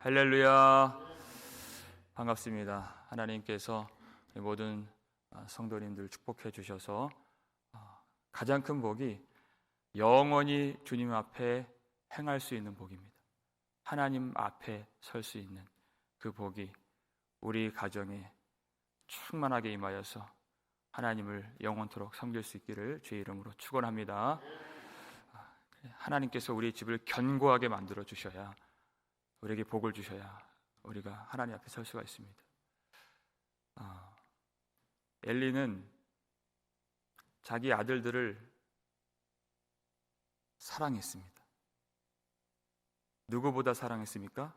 할렐루야. 반갑습니다. 하나님께서 모든 성도님들 축복해 주셔서 가장 큰 복이 영원히 주님 앞에 행할 수 있는 복입니다. 하나님 앞에 설 수 있는 그 복이 우리 가정에 충만하게 임하여서 하나님을 영원토록 섬길 수 있기를 주의 이름으로 축원합니다. 하나님께서 우리 집을 견고하게 만들어 주셔야, 우리에게 복을 주셔야 우리가 하나님 앞에 설 수가 있습니다. 엘리는 자기 아들들을 사랑했습니다. 누구보다 사랑했습니까?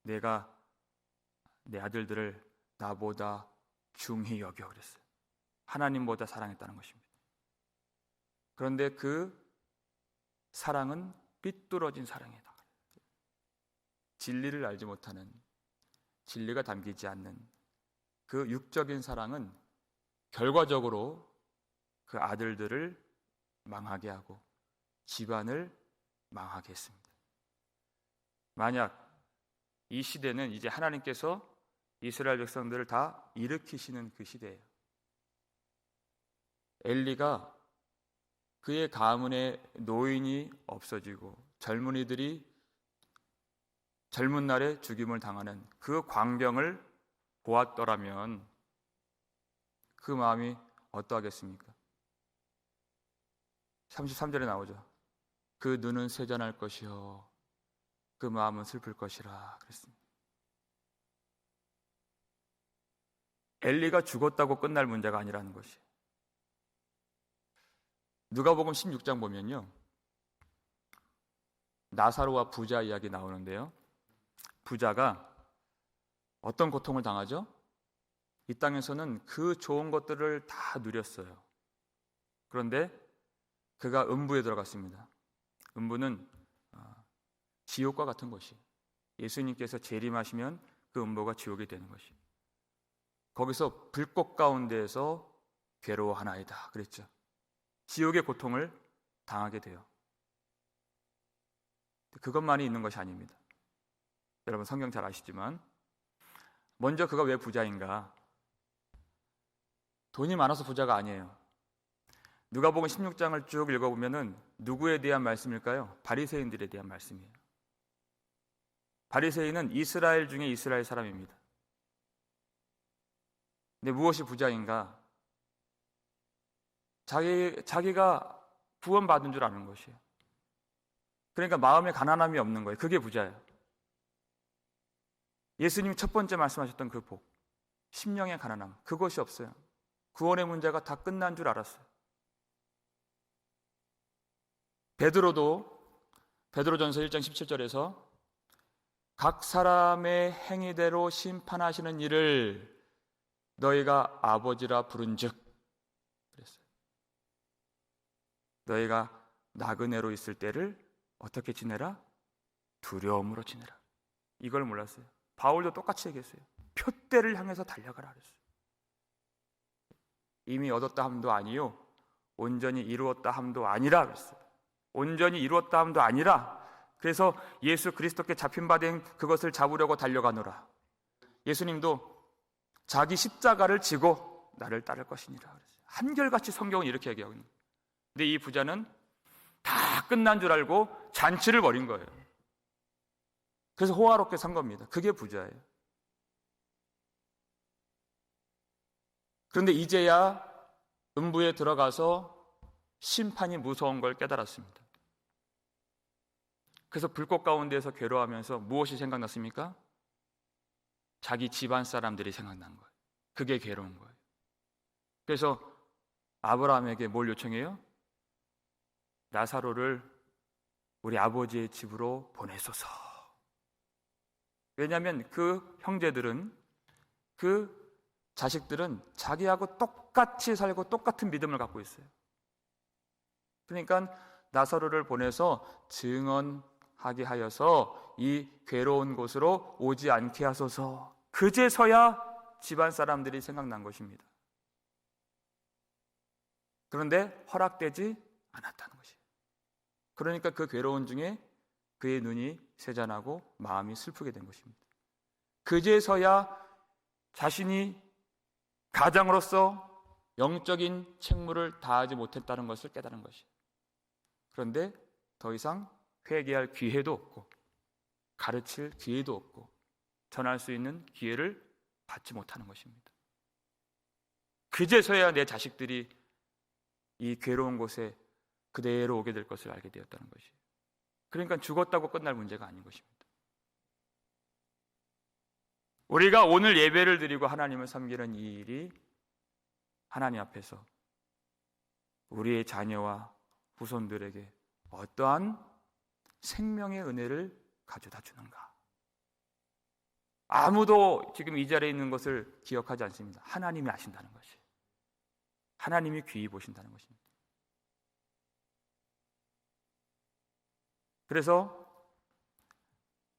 내가 내 아들들을 나보다 중히 여겨 그랬어요. 하나님보다 사랑했다는 것입니다. 그런데 그 사랑은 삐뚤어진 사랑이다. 진리를 알지 못하는, 진리가 담기지 않는 그 육적인 사랑은 결과적으로 그 아들들을 망하게 하고 집안을 망하게 했습니다. 만약 이 시대는 이제 하나님께서 이스라엘 백성들을 다 일으키시는 그 시대예요. 엘리가 그의 가문의 노인이 없어지고 젊은이들이 젊은 날에 죽임을 당하는 그 광경을 보았더라면 그 마음이 어떠하겠습니까? 33절에 나오죠. 그 눈은 세잔할 것이요 그 마음은 슬플 것이라 그랬습니다. 엘리가 죽었다고 끝날 문제가 아니라는 것이. 누가복음 16장 보면요, 나사로와 부자 이야기 나오는데요, 부자가 어떤 고통을 당하죠? 이 땅에서는 그 좋은 것들을 다 누렸어요. 그런데 그가 음부에 들어갔습니다. 음부는 지옥과 같은 것이, 예수님께서 재림하시면 그 음부가 지옥이 되는 것이, 거기서 불꽃 가운데에서 괴로워하나이다 그랬죠. 지옥의 고통을 당하게 돼요. 그것만이 있는 것이 아닙니다. 여러분 성경 잘 아시지만, 먼저 그가 왜 부자인가? 돈이 많아서 부자가 아니에요. 누가복음 16장을 쭉 읽어보면은 누구에 대한 말씀일까요? 바리새인들에 대한 말씀이에요. 바리새인은 이스라엘 중에 이스라엘 사람입니다. 근데 무엇이 부자인가? 자기가 구원받은 줄 아는 것이에요. 그러니까 마음에 가난함이 없는 거예요. 그게 부자예요. 예수님이 첫 번째 말씀하셨던 그 복, 심령의 가난함, 그것이 없어요. 구원의 문제가 다 끝난 줄 알았어요. 베드로전서 1장 17절에서 각 사람의 행위대로 심판하시는 일을 너희가 아버지라 부른즉 그랬어요. 너희가 나그네로 있을 때를 어떻게 지내라? 두려움으로 지내라. 이걸 몰랐어요. 바울도 똑같이 얘기했어요. 표대를 향해서 달려가라 그랬어요. 이미 얻었다 함도 아니요 온전히 이루었다 함도 아니라 그랬어요. 온전히 이루었다 함도 아니라, 그래서 예수 그리스도께 잡힌 바 된 그것을 잡으려고 달려가노라. 예수님도 자기 십자가를 지고 나를 따를 것이니라 그랬어요. 한결같이 성경은 이렇게 얘기하고 있는 거예요. 근데 이 부자는 다 끝난 줄 알고 잔치를 벌인 거예요. 그래서 호화롭게 산 겁니다. 그게 부자예요. 그런데 이제야 음부에 들어가서 심판이 무서운 걸 깨달았습니다. 그래서 불꽃 가운데에서 괴로워하면서 무엇이 생각났습니까? 자기 집안 사람들이 생각난 거예요. 그게 괴로운 거예요. 그래서 아브라함에게 뭘 요청해요? 나사로를 우리 아버지의 집으로 보내소서. 왜냐하면 그 형제들은, 그 자식들은 자기하고 똑같이 살고 똑같은 믿음을 갖고 있어요. 그러니까 나사로를 보내서 증언하게 하여서 이 괴로운 곳으로 오지 않게 하소서. 그제서야 집안 사람들이 생각난 것입니다. 그런데 허락되지 않았다는 것이에요. 그러니까 그 괴로운 중에 그의 눈이 쇠잔하고 마음이 슬프게 된 것입니다. 그제서야 자신이 가장으로서 영적인 책무를 다하지 못했다는 것을 깨달은 것이에요. 그런데 더 이상 회개할 기회도 없고 가르칠 기회도 없고 전할 수 있는 기회를 받지 못하는 것입니다. 그제서야 내 자식들이 이 괴로운 곳에 그대로 오게 될 것을 알게 되었다는 것이에요. 그러니까 죽었다고 끝날 문제가 아닌 것입니다. 우리가 오늘 예배를 드리고 하나님을 섬기는 이 일이 하나님 앞에서 우리의 자녀와 후손들에게 어떠한 생명의 은혜를 가져다 주는가? 아무도 지금 이 자리에 있는 것을 기억하지 않습니다. 하나님이 아신다는 것이, 하나님이 귀히 보신다는 것입니다. 그래서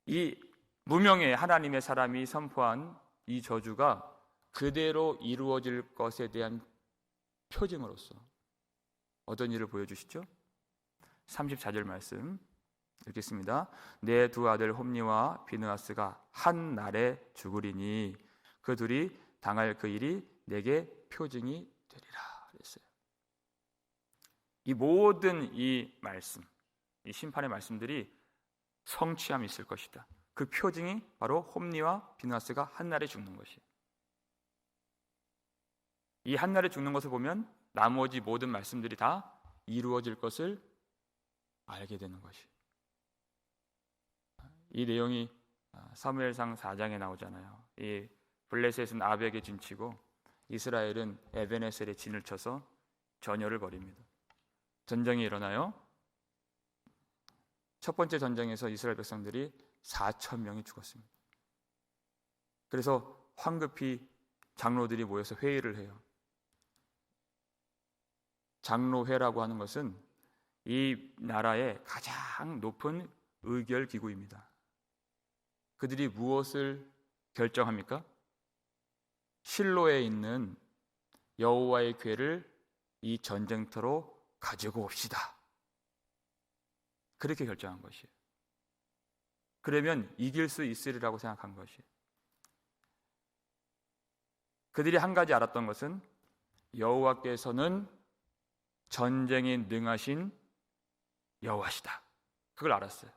이 무명의 하나님의 사람이 선포한 이 저주가 그대로 이루어질 것에 대한 표징으로서 어떤 일을 보여주시죠? 34절 말씀 읽겠습니다. 내 두 아들 홈니와 비느하스가 한 날에 죽으리니 그 둘이 당할 그 일이 내게 표징이 되리라 그랬어요. 이 모든 이 말씀, 이 심판의 말씀들이 성취함이 있을 것이다. 그 표징이 바로 홈니와 비느하스가 한 날에 죽는 것이에요. 이 한 날에 죽는 것을 보면 나머지 모든 말씀들이 다 이루어질 것을 알게 되는 것이에요. 이 내용이 사무엘상 4장에 나오잖아요. 이 블레셋은 아벡에 진치고 이스라엘은 에베네셀에 진을 쳐서 전열을 벌입니다. 전쟁이 일어나요. 첫 번째 전쟁에서 이스라엘 백성들이 4,000명이 죽었습니다. 그래서 황급히 장로들이 모여서 회의를 해요. 장로회라고 하는 것은 이 나라의 가장 높은 의결 기구입니다. 그들이 무엇을 결정합니까? 실로에 있는 여호와의 궤를 이 전쟁터로 가지고 옵시다. 그렇게 결정한 것이에요. 그러면 이길 수 있으리라고 생각한 것이에요. 그들이 한 가지 알았던 것은 여호와께서는 전쟁에 능하신 여호와시다. 그걸 알았어요.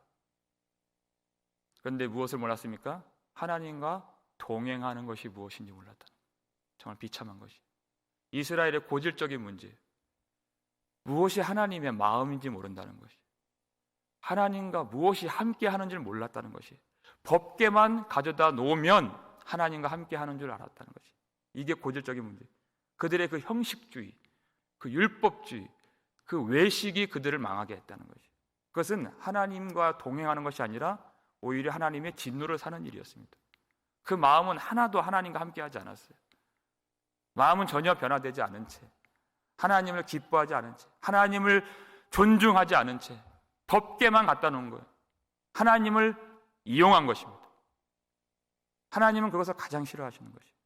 그런데 무엇을 몰랐습니까? 하나님과 동행하는 것이 무엇인지 몰랐다. 정말 비참한 것이. 이스라엘의 고질적인 문제. 무엇이 하나님의 마음인지 모른다는 것이. 하나님과 무엇이 함께 하는 줄 몰랐다는 것이. 법계만 가져다 놓으면 하나님과 함께 하는 줄 알았다는 것이. 이게 고질적인 문제. 그들의 그 형식주의, 그 율법주의, 그 외식이 그들을 망하게 했다는 것이. 그것은 하나님과 동행하는 것이 아니라 오히려 하나님의 진노를 사는 일이었습니다. 그 마음은 하나도 하나님과 함께하지 않았어요. 마음은 전혀 변화되지 않은 채, 하나님을 기뻐하지 않은 채, 하나님을 존중하지 않은 채 법계만 갖다 놓은 거예요. 하나님을 이용한 것입니다. 하나님은 그것을 가장 싫어하시는 것이에요.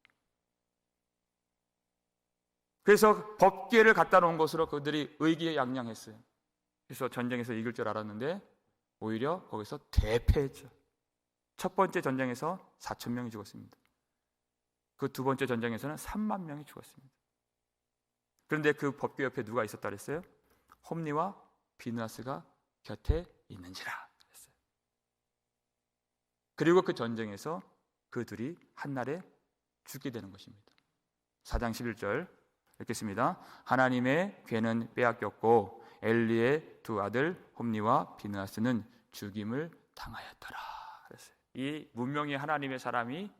그래서 법계를 갖다 놓은 것으로 그들이 의기양양했어요. 그래서 전쟁에서 이길 줄 알았는데 오히려 거기서 대패했죠. 첫 번째 전쟁에서 4,000명이 죽었습니다. 그 두 번째 전쟁에서는 3만 명이 죽었습니다. 그런데 그 법궤 옆에 누가 있었다 그랬어요? 홈니와 비느하스가 곁에 있는지라 그랬어요. 그리고 그 전쟁에서 그 둘이 한날에 죽게 되는 것입니다. 4장 11절 읽겠습니다. 하나님의 궤는 빼앗겼고 엘리의 두 아들 홈니와 비느하스는 죽임을 당하였더라 그랬어요. 이 문명의 하나님의 사람이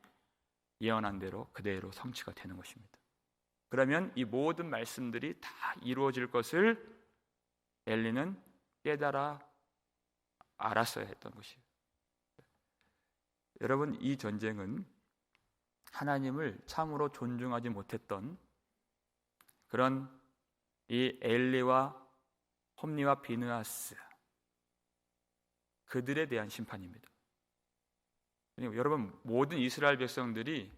예언한 대로 그대로 성취가 되는 것입니다. 그러면 이 모든 말씀들이 다 이루어질 것을 엘리는 깨달아 알았어야 했던 것이에요. 여러분, 이 전쟁은 하나님을 참으로 존중하지 못했던 그런 이 엘리와 홈니와 비느하스 그들에 대한 심판입니다. 여러분, 모든 이스라엘 백성들이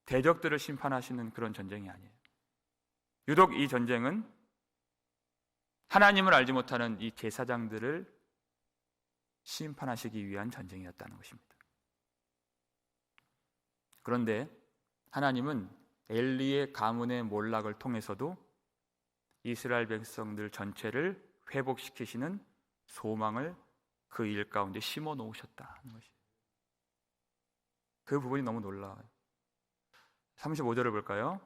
대적들을 심판하시는 그런 전쟁이 아니에요. 유독 이 전쟁은 하나님을 알지 못하는 이 제사장들을 심판하시기 위한 전쟁이었다는 것입니다. 그런데 하나님은 엘리의 가문의 몰락을 통해서도 이스라엘 백성들 전체를 회복시키시는 소망을 그 일 가운데 심어 놓으셨다는 것이에요. 그 부분이 너무 놀라워요. 35절을 볼까요?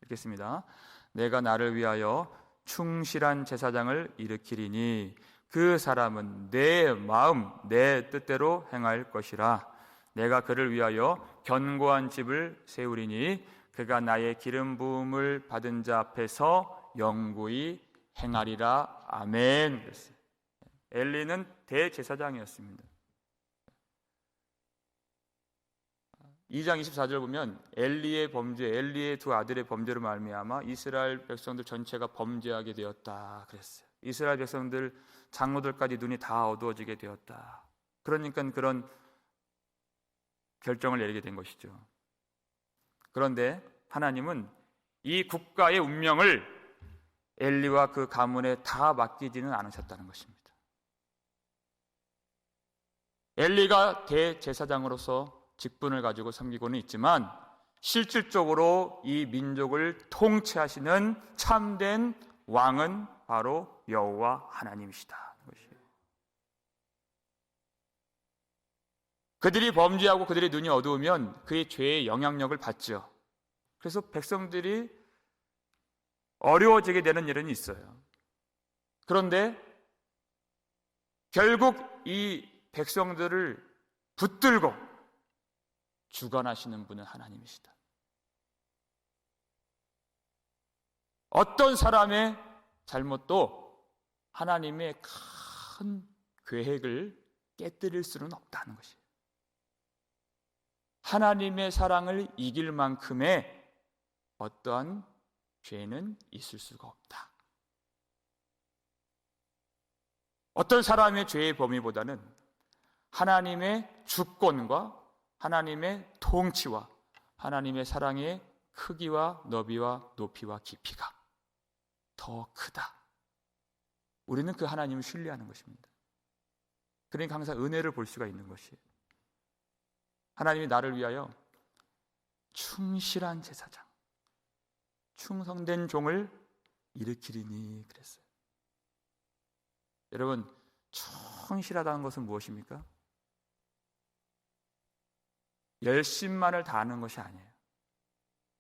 읽겠습니다. 내가 나를 위하여 충실한 제사장을 일으키리니 그 사람은 내 마음 내 뜻대로 행할 것이라. 내가 그를 위하여 견고한 집을 세우리니 그가 나의 기름 부음을 받은 자 앞에서 영구히 행하리라. 아멘. 그랬어요. 엘리는 대제사장이었습니다. 2장 24절 보면 엘리의 범죄, 엘리의 두 아들의 범죄로 말미암아 이스라엘 백성들 전체가 범죄하게 되었다 그랬어요. 이스라엘 백성들 장로들까지 눈이 다 어두워지게 되었다. 그러니까 그런 결정을 내리게 된 것이죠. 그런데 하나님은 이 국가의 운명을 엘리와 그 가문에 다 맡기지는 않으셨다는 것입니다. 엘리가 대제사장으로서 직분을 가지고 섬기고는 있지만 실질적으로 이 민족을 통치하시는 참된 왕은 바로 여호와 하나님이시다. 그들이 범죄하고 그들의 눈이 어두우면 그의 죄의 영향력을 받죠. 그래서 백성들이 어려워지게 되는 일은 있어요. 그런데 결국 이 백성들을 붙들고 주관하시는 분은 하나님이시다. 어떤 사람의 잘못도 하나님의 큰 계획을 깨뜨릴 수는 없다는 것이에요. 하나님의 사랑을 이길 만큼의 어떠한 죄는 있을 수가 없다. 어떤 사람의 죄의 범위보다는 하나님의 주권과 하나님의 통치와 하나님의 사랑의 크기와 너비와 높이와 깊이가 더 크다. 우리는 그 하나님을 신뢰하는 것입니다. 그러니까 항상 은혜를 볼 수가 있는 것이에요. 하나님이 나를 위하여 충실한 제사장, 충성된 종을 일으키리니 그랬어요. 여러분, 충실하다는 것은 무엇입니까? 열심만을 다하는 것이 아니에요.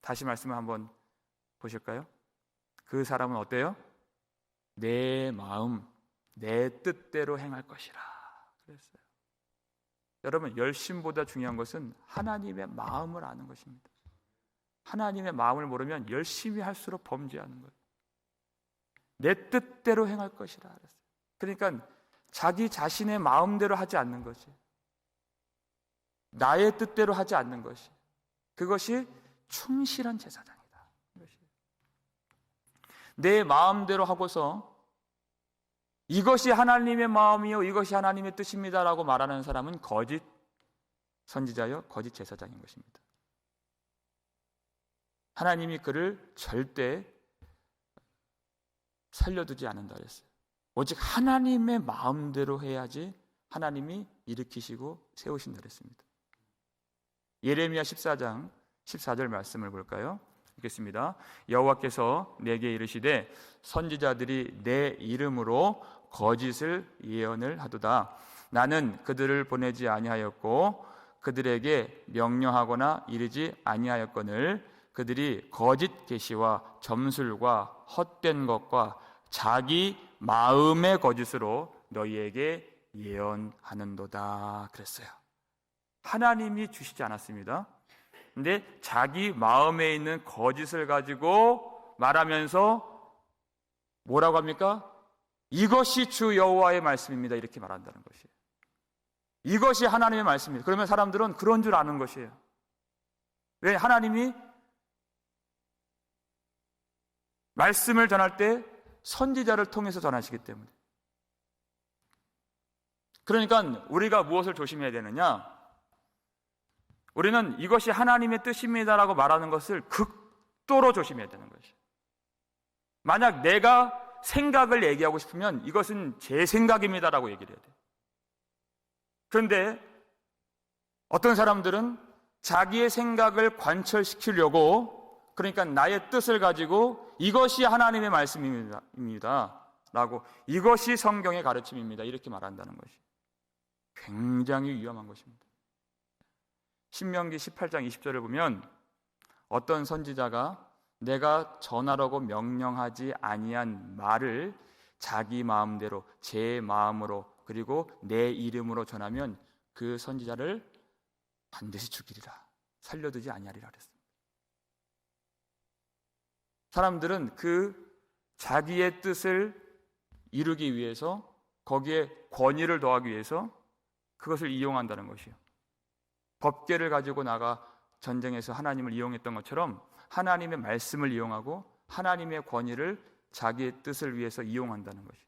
다시 말씀을 한번 보실까요? 그 사람은 어때요? 내 마음, 내 뜻대로 행할 것이라 그랬어요. 여러분, 열심보다 중요한 것은 하나님의 마음을 아는 것입니다. 하나님의 마음을 모르면 열심히 할수록 범죄하는 거예요. 내 뜻대로 행할 것이라 그랬어요. 그러니까 자기 자신의 마음대로 하지 않는 것이, 나의 뜻대로 하지 않는 것이, 그것이 충실한 제사장이다. 내 마음대로 하고서 이것이 하나님의 마음이요 이것이 하나님의 뜻입니다라고 말하는 사람은 거짓 선지자요 거짓 제사장인 것입니다. 하나님이 그를 절대 살려두지 않는다 그랬어요. 오직 하나님의 마음대로 해야지 하나님이 일으키시고 세우신다 그랬습니다. 예레미야 14장 14절 말씀을 볼까요? 읽겠습니다. 여호와께서 내게 이르시되 선지자들이 내 이름으로 거짓을 예언을 하도다. 나는 그들을 보내지 아니하였고 그들에게 명령하거나 이르지 아니하였거늘 그들이 거짓 계시와 점술과 헛된 것과 자기 마음의 거짓으로 너희에게 예언하는도다 그랬어요. 하나님이 주시지 않았습니다. 근데 자기 마음에 있는 거짓을 가지고 말하면서 뭐라고 합니까? 이것이 주 여호와의 말씀입니다. 이렇게 말한다는 것이에요. 이것이 하나님의 말씀입니다. 그러면 사람들은 그런 줄 아는 것이에요. 왜? 하나님이 말씀을 전할 때 선지자를 통해서 전하시기 때문에. 그러니까 우리가 무엇을 조심해야 되느냐? 우리는 이것이 하나님의 뜻입니다라고 말하는 것을 극도로 조심해야 되는 것이에요. 만약 내가 생각을 얘기하고 싶으면 이것은 제 생각입니다라고 얘기를 해야 돼요. 그런데 어떤 사람들은 자기의 생각을 관철시키려고, 그러니까 나의 뜻을 가지고 이것이 하나님의 말씀입니다 라고, 이것이 성경의 가르침입니다 이렇게 말한다는 것이 굉장히 위험한 것입니다. 신명기 18장 20절을 보면 어떤 선지자가 내가 전하라고 명령하지 아니한 말을 자기 마음대로 제 마음으로 그리고 내 이름으로 전하면 그 선지자를 반드시 죽이리라, 살려두지 아니하리라 그랬습니다. 사람들은 그 자기의 뜻을 이루기 위해서, 거기에 권위를 더하기 위해서 그것을 이용한다는 것이요. 법궤를 가지고 나가 전쟁에서 하나님을 이용했던 것처럼 하나님의 말씀을 이용하고 하나님의 권위를 자기의 뜻을 위해서 이용한다는 것이요.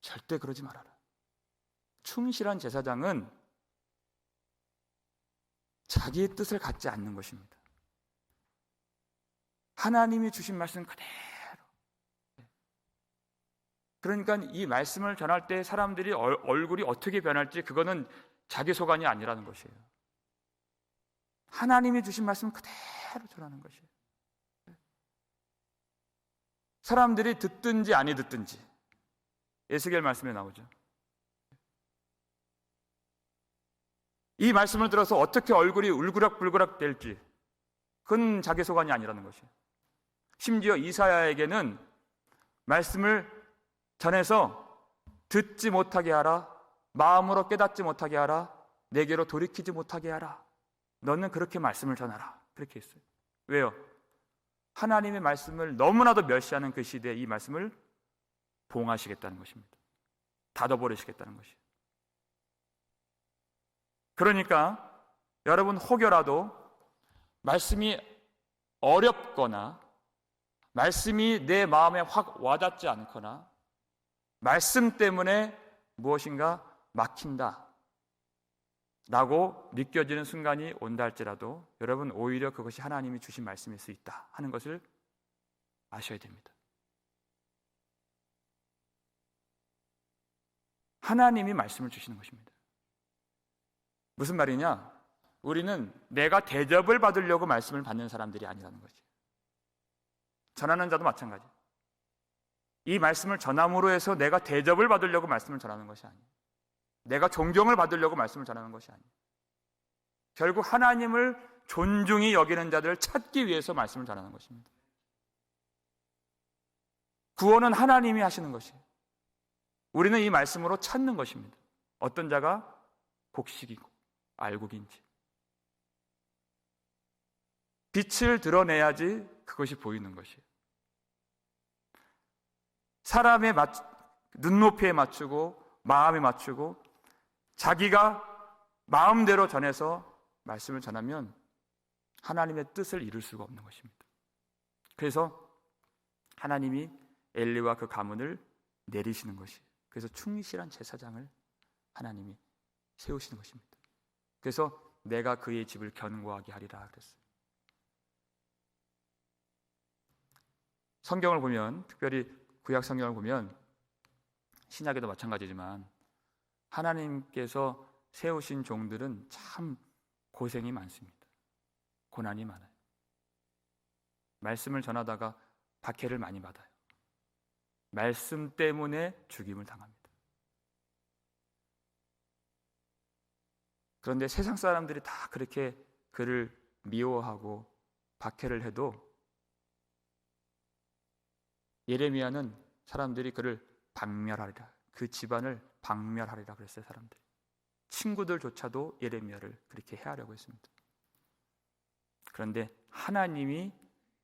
절대 그러지 말아라. 충실한 제사장은 자기의 뜻을 갖지 않는 것입니다. 하나님이 주신 말씀 그대로. 그러니까 이 말씀을 전할 때 사람들이 얼굴이 어떻게 변할지 그거는 자기 소관이 아니라는 것이에요. 하나님이 주신 말씀 그대로 전하는 것이에요. 사람들이 듣든지 아니 듣든지, 에스겔 말씀에 나오죠. 이 말씀을 들어서 어떻게 얼굴이 울그락불그락 될지 그건 자기 소관이 아니라는 것이에요. 심지어 이사야에게는 말씀을 전해서 듣지 못하게 하라, 마음으로 깨닫지 못하게 하라, 내게로 돌이키지 못하게 하라, 너는 그렇게 말씀을 전하라, 그렇게 했어요. 왜요? 하나님의 말씀을 너무나도 멸시하는 그 시대에 이 말씀을 봉하시겠다는 것입니다. 닫아버리시겠다는 것이에요. 그러니까 여러분 혹여라도 말씀이 어렵거나 말씀이 내 마음에 확 와닿지 않거나 말씀 때문에 무엇인가 막힌다 라고 느껴지는 순간이 온다 할지라도 여러분 오히려 그것이 하나님이 주신 말씀일 수 있다 하는 것을 아셔야 됩니다. 하나님이 말씀을 주시는 것입니다. 무슨 말이냐? 우리는 내가 대접을 받으려고 말씀을 받는 사람들이 아니라는 거지. 전하는 자도 마찬가지. 이 말씀을 전함으로 해서 내가 대접을 받으려고 말씀을 전하는 것이 아니에요. 내가 존경을 받으려고 말씀을 전하는 것이 아니에요. 결국 하나님을 존중히 여기는 자들을 찾기 위해서 말씀을 전하는 것입니다. 구원은 하나님이 하시는 것이에요. 우리는 이 말씀으로 찾는 것입니다. 어떤 자가 곡식이고 알곡인지. 빛을 드러내야지 그것이 보이는 것이에요. 사람의 눈높이에 맞추고 마음에 맞추고 자기가 마음대로 전해서 말씀을 전하면 하나님의 뜻을 이룰 수가 없는 것입니다. 그래서 하나님이 엘리와 그 가문을 내리시는 것이에요. 그래서 충실한 제사장을 하나님이 세우시는 것입니다. 그래서 내가 그의 집을 견고하게 하리라 그랬어요. 성경을 보면, 특별히 구약 성경을 보면 신약에도 마찬가지지만 하나님께서 세우신 종들은 참 고생이 많습니다. 고난이 많아요. 말씀을 전하다가 박해를 많이 받아요. 말씀 때문에 죽임을 당합니다. 그런데 세상 사람들이 다 그렇게 그를 미워하고 박해를 해도 예레미야는 사람들이 그를 박멸하리라, 그 집안을 박멸하리라 그랬어요. 사람들이, 친구들조차도 예레미야를 그렇게 해하려고 했습니다. 그런데 하나님이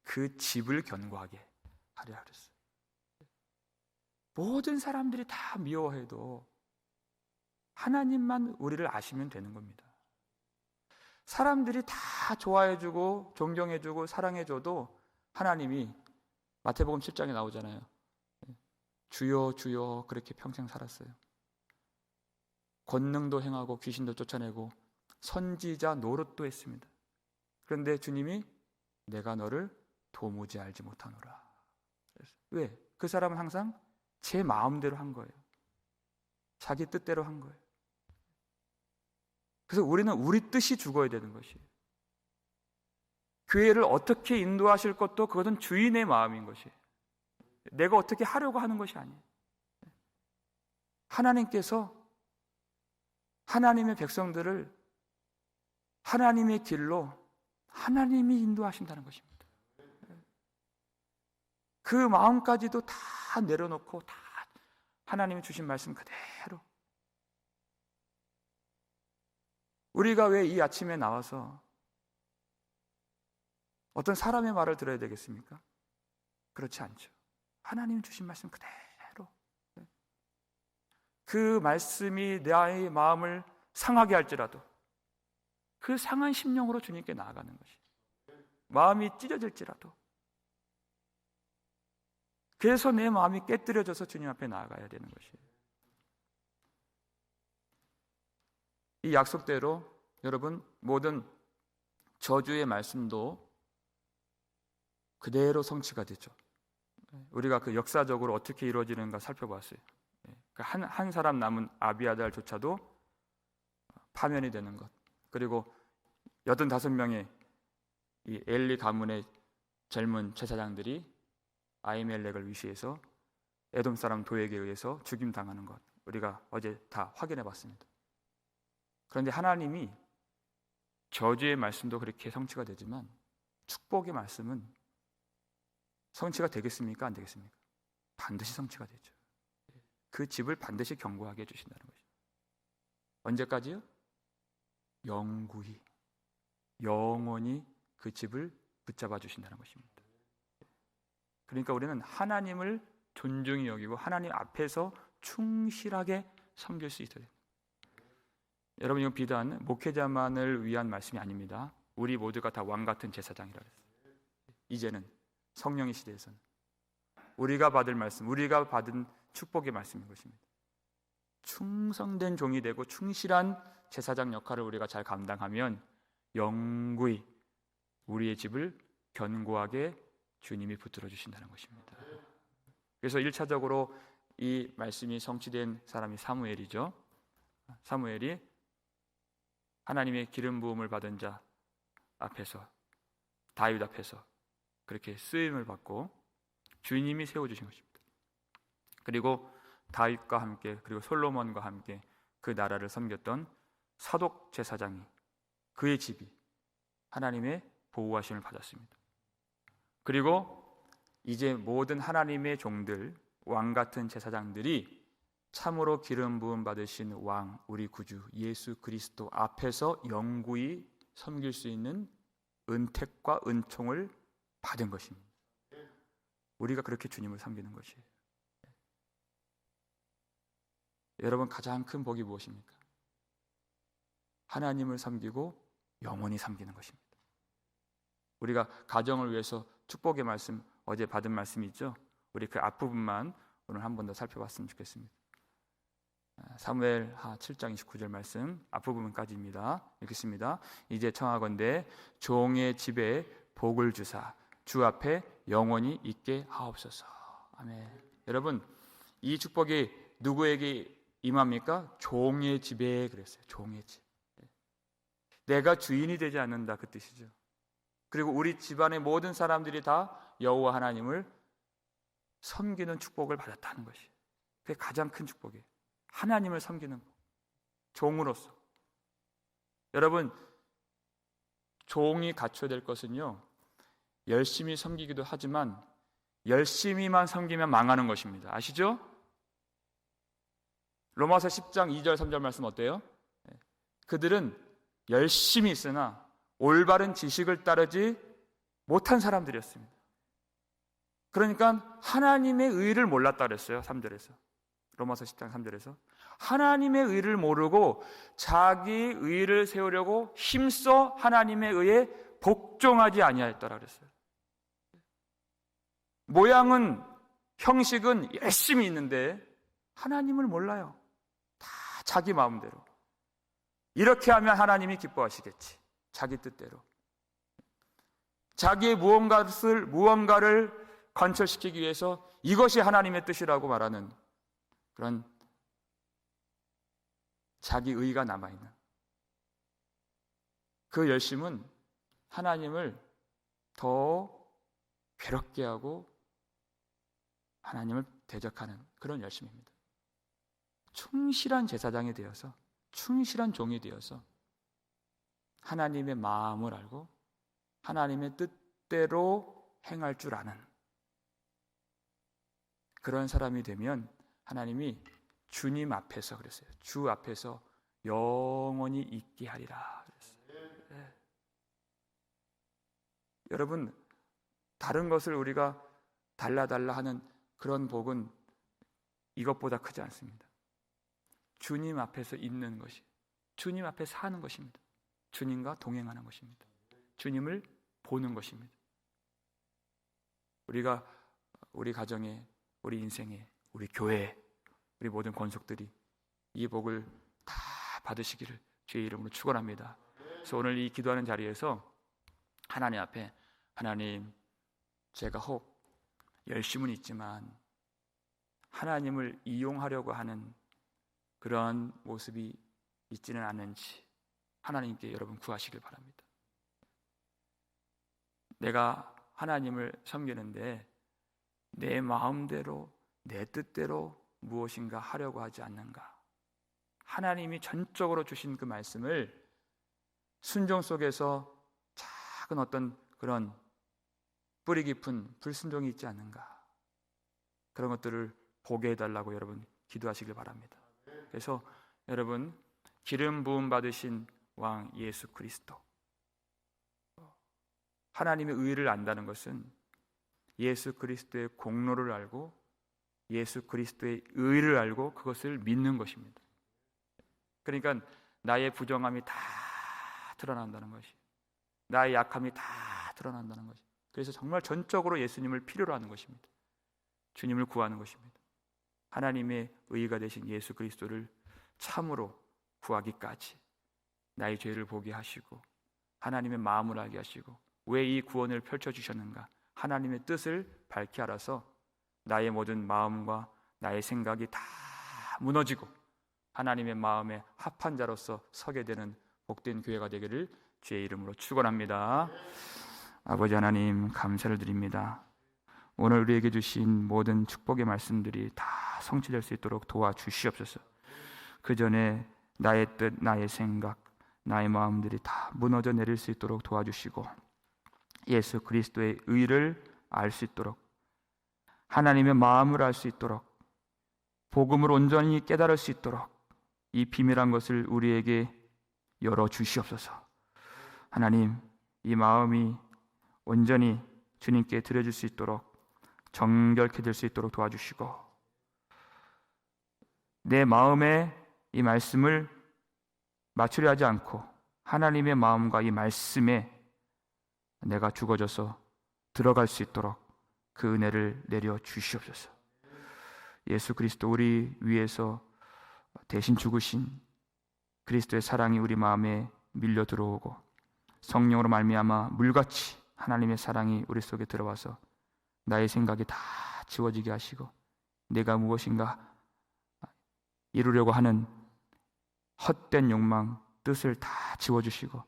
그 집을 견고하게 하리라 그랬어요. 모든 사람들이 다 미워해도 하나님만 우리를 아시면 되는 겁니다. 사람들이 다 좋아해주고 존경해주고 사랑해줘도 하나님이, 마태복음 7장에 나오잖아요. 주여 주여 그렇게 평생 살았어요. 권능도 행하고 귀신도 쫓아내고 선지자 노릇도 했습니다. 그런데 주님이 내가 너를 도무지 알지 못하노라. 왜? 그 사람은 항상 제 마음대로 한 거예요. 자기 뜻대로 한 거예요. 그래서 우리는 우리 뜻이 죽어야 되는 것이에요. 교회를 어떻게 인도하실 것도 그것은 주인의 마음인 것이에요. 내가 어떻게 하려고 하는 것이 아니에요. 하나님께서 하나님의 백성들을 하나님의 길로 하나님이 인도하신다는 것입니다. 그 마음까지도 다 내려놓고 다 하나님이 주신 말씀 그대로. 우리가 왜 이 아침에 나와서 어떤 사람의 말을 들어야 되겠습니까? 그렇지 않죠. 하나님 주신 말씀 그대로. 그 말씀이 나의 마음을 상하게 할지라도 그 상한 심령으로 주님께 나아가는 것이. 마음이 찢어질지라도. 그래서 내 마음이 깨뜨려져서 주님 앞에 나아가야 되는 것이에요. 이 약속대로 여러분 모든 저주의 말씀도 그대로 성취가 되죠. 우리가 그 역사적으로 어떻게 이루어지는가 살펴봤어요. 한 사람 남은 아비아달조차도 파면이 되는 것. 그리고 85명의 이 엘리 가문의 젊은 제사장들이 아히멜렉을 위시해서 에돔 사람 도에게 의해서 죽임당하는 것. 우리가 어제 다 확인해 봤습니다. 그런데 하나님이 저주의 말씀도 그렇게 성취가 되지만 축복의 말씀은 성취가 되겠습니까? 안 되겠습니까? 반드시 성취가 되죠. 그 집을 반드시 견고하게 해주신다는 것이죠. 언제까지요? 영구히, 영원히 그 집을 붙잡아 주신다는 것입니다. 그러니까 우리는 하나님을 존중히 여기고 하나님 앞에서 충실하게 섬길 수 있어야 됩니다. 여러분, 이건 비단 목회자만을 위한 말씀이 아닙니다. 우리 모두가 다 왕같은 제사장이라 그랬어요. 이제는 성령의 시대에서는 우리가 받을 말씀, 우리가 받은 축복의 말씀인 것입니다. 충성된 종이 되고 충실한 제사장 역할을 우리가 잘 감당하면 영구히 우리의 집을 견고하게 주님이 붙들어 주신다는 것입니다. 그래서 1차적으로 이 말씀이 성취된 사람이 사무엘이죠. 사무엘이 하나님의 기름 부음을 받은 자 앞에서, 다윗 앞에서 그렇게 쓰임을 받고 주님이 세워주신 것입니다. 그리고 다윗과 함께, 그리고 솔로몬과 함께 그 나라를 섬겼던 사독 제사장이, 그의 집이 하나님의 보호하심을 받았습니다. 그리고 이제 모든 하나님의 종들, 왕같은 제사장들이 참으로 기름 부음 받으신 왕, 우리 구주 예수 그리스도 앞에서 영구히 섬길 수 있는 은택과 은총을 받은 것입니다. 우리가 그렇게 주님을 섬기는 것이에요. 여러분, 가장 큰 복이 무엇입니까? 하나님을 섬기고 영원히 섬기는 것입니다. 우리가 가정을 위해서 축복의 말씀, 어제 받은 말씀이 있죠. 우리 그 앞부분만 오늘 한 번 더 살펴봤으면 좋겠습니다. 사무엘하 7장 29절 말씀 앞부분까지입니다. 읽겠습니다. 이제 청하건대 종의 집에 복을 주사 주 앞에 영원히 있게 하옵소서. 아멘. 여러분, 이 축복이 누구에게 임합니까? 종의 집에 그랬어요. 종의 집. 내가 주인이 되지 않는다, 그 뜻이죠. 그리고 우리 집안의 모든 사람들이 다 여호와 하나님을 섬기는 축복을 받았다는 것이, 그게 가장 큰 축복이에요. 하나님을 섬기는 종으로서. 여러분, 종이 갖춰야 될 것은요, 열심히 섬기기도 하지만 열심히만 섬기면 망하는 것입니다. 아시죠? 로마서 10장 2절 3절 말씀 어때요? 그들은 열심히 있으나 올바른 지식을 따르지 못한 사람들이었습니다. 그러니까 하나님의 의를 몰랐다 그랬어요. 3절에서. 로마서 10장 3절에서 하나님의 의를 모르고 자기 의를 세우려고 힘써 하나님의 의에 복종하지 아니하였더라 그랬어요. 모양은, 형식은 열심히 있는데 하나님을 몰라요. 다 자기 마음대로. 이렇게 하면 하나님이 기뻐하시겠지. 자기 뜻대로. 자기의 무언가를 관철시키기 위해서 이것이 하나님의 뜻이라고 말하는 그런 자기 의가 남아있는 그 열심은 하나님을 더 괴롭게 하고 하나님을 대적하는 그런 열심입니다. 충실한 제사장이 되어서, 충실한 종이 되어서 하나님의 마음을 알고 하나님의 뜻대로 행할 줄 아는 그런 사람이 되면 하나님이 주님 앞에서, 그랬어요, 주 앞에서 영원히 있게 하리라 그랬어요. 네. 여러분, 다른 것을 우리가 달라달라 하는 그런 복은 이것보다 크지 않습니다. 주님 앞에서 있는 것이, 주님 앞에 사는 것입니다. 주님과 동행하는 것입니다. 주님을 보는 것입니다. 우리가 우리 가정에, 우리 인생에, 우리 교회에, 우리 모든 권속들이 이 복을 다 받으시기를 주의 이름으로 축원합니다. 그래서 오늘 이 기도하는 자리에서 하나님 앞에, 하나님, 제가 혹 열심은 있지만 하나님을 이용하려고 하는 그런 모습이 있지는 않은지 하나님께 여러분 구하시길 바랍니다. 내가 하나님을 섬기는데 내 마음대로, 내 뜻대로 무엇인가 하려고 하지 않는가? 하나님이 전적으로 주신 그 말씀을 순종 속에서 작은 어떤 그런 뿌리 깊은 불순종이 있지 않는가? 그런 것들을 보게 해달라고 여러분 기도하시길 바랍니다. 그래서 여러분, 기름 부음 받으신 왕 예수 그리스도, 하나님의 의를 안다는 것은 예수 그리스도의 공로를 알고 예수 그리스도의 의를 알고 그것을 믿는 것입니다. 그러니까 나의 부정함이 다 드러난다는 것이, 나의 약함이 다 드러난다는 것이, 그래서 정말 전적으로 예수님을 필요로 하는 것입니다. 주님을 구하는 것입니다. 하나님의 의가 되신 예수 그리스도를 참으로 구하기까지 나의 죄를 보게 하시고 하나님의 마음을 알게 하시고 왜 이 구원을 펼쳐주셨는가, 하나님의 뜻을 밝히 알아서 나의 모든 마음과 나의 생각이 다 무너지고 하나님의 마음에 합한 자로서 서게 되는 복된 교회가 되기를 주의 이름으로 축원합니다. 아버지 하나님, 감사를 드립니다. 오늘 우리에게 주신 모든 축복의 말씀들이 다 성취될 수 있도록 도와주시옵소서. 그 전에 나의 뜻, 나의 생각, 나의 마음들이 다 무너져 내릴 수 있도록 도와주시고 예수 그리스도의 의를 알 수 있도록, 하나님의 마음을 알 수 있도록, 복음을 온전히 깨달을 수 있도록 이 비밀한 것을 우리에게 열어주시옵소서. 하나님, 이 마음이 온전히 주님께 드려질 수 있도록 정결케 될 수 있도록 도와주시고 내 마음에 이 말씀을 맞추려 하지 않고 하나님의 마음과 이 말씀에 내가 죽어져서 들어갈 수 있도록 그 은혜를 내려 주시옵소서. 예수 그리스도 우리 위해서 대신 죽으신 그리스도의 사랑이 우리 마음에 밀려 들어오고 성령으로 말미암아 물같이 하나님의 사랑이 우리 속에 들어와서 나의 생각이 다 지워지게 하시고 내가 무엇인가 이루려고 하는 헛된 욕망, 뜻을 다 지워주시고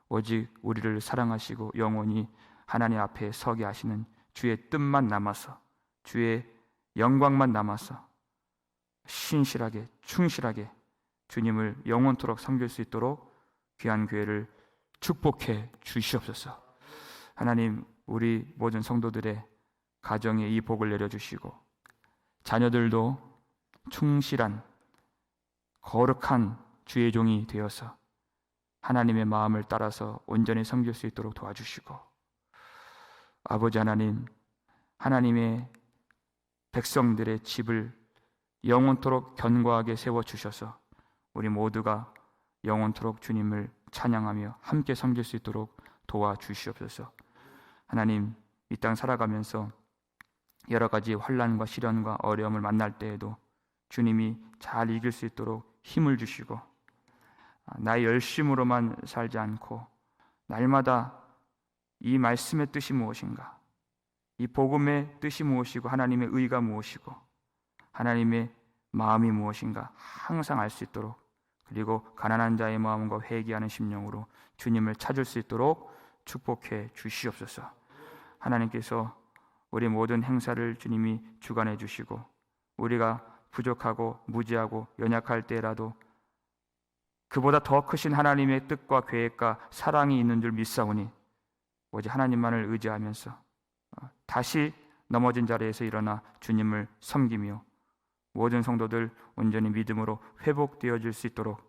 오직 우리를 사랑하시고 영원히 하나님 앞에 서게 하시는 주의 뜻만 남아서, 주의 영광만 남아서 신실하게 충실하게 주님을 영원토록 섬길 수 있도록 귀한 교회를 축복해 주시옵소서. 하나님, 우리 모든 성도들의 가정에 이 복을 내려주시고 자녀들도 충실한 거룩한 주의 종이 되어서 하나님의 마음을 따라서 온전히 섬길 수 있도록 도와주시고 아버지 하나님, 하나님의 백성들의 집을 영원토록 견고하게 세워주셔서 우리 모두가 영원토록 주님을 찬양하며 함께 섬길 수 있도록 도와주시옵소서. 하나님, 이 땅 살아가면서 여러 가지 환난과 시련과 어려움을 만날 때에도 주님이 잘 이길 수 있도록 힘을 주시고 나의 열심으로만 살지 않고 날마다 이 말씀의 뜻이 무엇인가, 이 복음의 뜻이 무엇이고 하나님의 의가 무엇이고 하나님의 마음이 무엇인가 항상 알 수 있도록, 그리고 가난한 자의 마음과 회개하는 심령으로 주님을 찾을 수 있도록 축복해 주시옵소서. 하나님께서 우리 모든 행사를 주님이 주관해 주시고, 우리가 부족하고 무지하고 연약할 때라도 그보다 더 크신 하나님의 뜻과 계획과 사랑이 있는 줄 믿사오니 오직 하나님만을 의지하면서 다시 넘어진 자리에서 일어나 주님을 섬기며 모든 성도들 온전히 믿음으로 회복되어질 수 있도록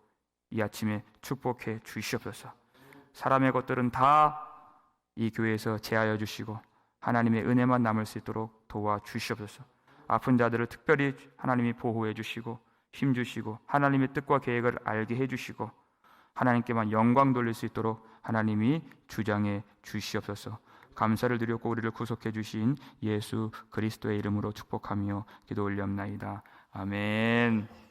이 아침에 축복해 주시옵소서. 사람의 것들은 다 이 교회에서 제하여 주시고 하나님의 은혜만 남을 수 있도록 도와주시옵소서. 아픈 자들을 특별히 하나님이 보호해 주시고 힘주시고 하나님의 뜻과 계획을 알게 해주시고 하나님께만 영광 돌릴 수 있도록 하나님이 주장해 주시옵소서. 감사를 드렸고 우리를 구속해 주신 예수 그리스도의 이름으로 축복하며 기도 올리옵나이다. 아멘.